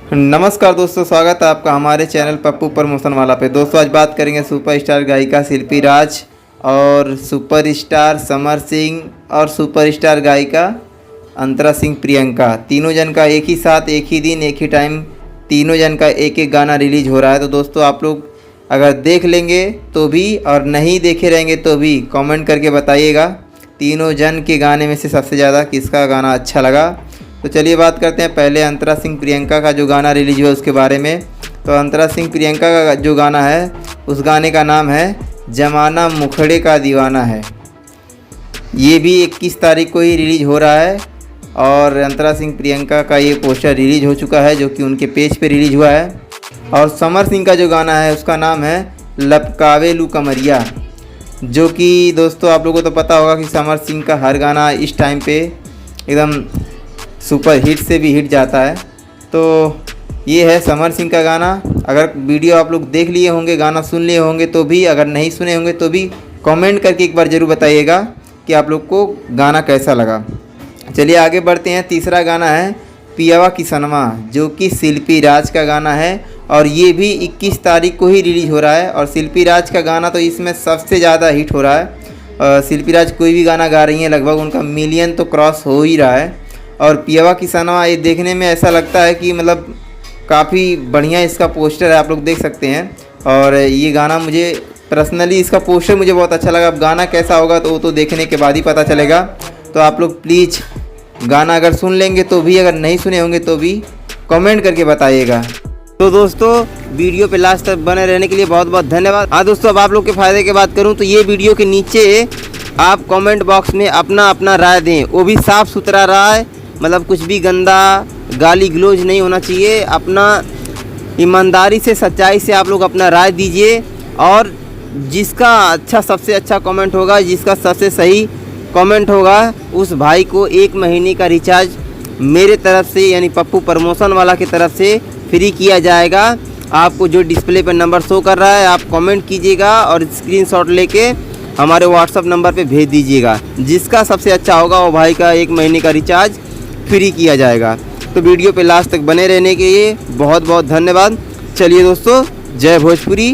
नमस्कार दोस्तों, स्वागत है आपका हमारे चैनल पप्पू प्रमोशन वाला पे। दोस्तों आज बात करेंगे सुपरस्टार गायिका शिल्पी राज और सुपरस्टार समर सिंह और सुपरस्टार गायिका अंतरा सिंह प्रियंका। तीनों जन का एक ही साथ, एक ही दिन, एक ही टाइम, तीनों जन का एक एक गाना रिलीज हो रहा है। तो दोस्तों आप लोग अगर देख लेंगे तो भी और नहीं देखे रहेंगे तो भी कमेंट करके बताइएगा तीनों जन के गाने में से सबसे ज़्यादा किसका गाना अच्छा लगा। तो चलिए बात करते हैं पहले अंतरा सिंह प्रियंका का जो गाना रिलीज हुआ उसके बारे में। तो अंतरा सिंह प्रियंका का जो गाना है उस गाने का नाम है जमाना मुखड़े का दीवाना है। ये भी 21 तारीख को ही रिलीज हो रहा है और अंतरा सिंह प्रियंका का ये पोस्टर रिलीज हो चुका है जो कि उनके पेज पे रिलीज हुआ है। और समर सिंह का जो गाना है उसका नाम है लपकावे लू कमरिया, जो कि दोस्तों आप लोगों को तो पता होगा कि समर सिंह का हर गाना इस टाइम पे एकदम सुपर हिट से भी हिट जाता है। तो ये है समर सिंह का गाना। अगर वीडियो आप लोग देख लिए होंगे, गाना सुन लिए होंगे तो भी, अगर नहीं सुने होंगे तो भी कमेंट करके एक बार ज़रूर बताइएगा कि आप लोग को गाना कैसा लगा। चलिए आगे बढ़ते हैं। तीसरा गाना है पियावा किसनवा, जो कि शिल्पी राज का गाना है और ये भी 21 तारीख को ही रिलीज हो रहा है। और शिल्पी राज का गाना तो इसमें सबसे ज़्यादा हिट हो रहा है। शिल्पी राज कोई भी गाना गा रही हैं लगभग उनका मिलियन तो क्रॉस हो ही रहा है। और पियावा किसनवा ये देखने में ऐसा लगता है कि मतलब काफ़ी बढ़िया इसका पोस्टर है, आप लोग देख सकते हैं। और ये गाना मुझे पर्सनली, इसका पोस्टर मुझे बहुत अच्छा लगा। अब गाना कैसा होगा तो वो तो देखने के बाद ही पता चलेगा। तो आप लोग प्लीज़ गाना अगर सुन लेंगे तो भी, अगर नहीं सुने होंगे तो भी कमेंट करके बताइएगा। तो दोस्तों वीडियो पे लास्ट तक बने रहने के लिए बहुत बहुत धन्यवाद। हाँ दोस्तों, अब आप लोग के फ़ायदे की बात करूँ तो ये वीडियो के नीचे आप कमेंट बॉक्स में अपना अपना राय दें, वो भी साफ़ सुथरा राय, मतलब कुछ भी गंदा गाली गलौज नहीं होना चाहिए। अपना ईमानदारी से, सच्चाई से आप लोग अपना राय दीजिए। और जिसका अच्छा, सबसे अच्छा कमेंट होगा, जिसका सबसे सही कमेंट होगा, उस भाई को 1 महीने का रिचार्ज मेरे तरफ से यानी पप्पू प्रमोशन वाला की तरफ से फ्री किया जाएगा। आपको जो डिस्प्ले पर नंबर शो कर रहा है आप कमेंट कीजिएगा और स्क्रीनशॉट लेके हमारे व्हाट्सअप नंबर पे भेज दीजिएगा। जिसका सबसे अच्छा होगा वो भाई का 1 महीने का रिचार्ज फ्री किया जाएगा। तो वीडियो पे लास्ट तक बने रहने के लिए बहुत बहुत धन्यवाद। चलिए दोस्तों, जय भोजपुरी।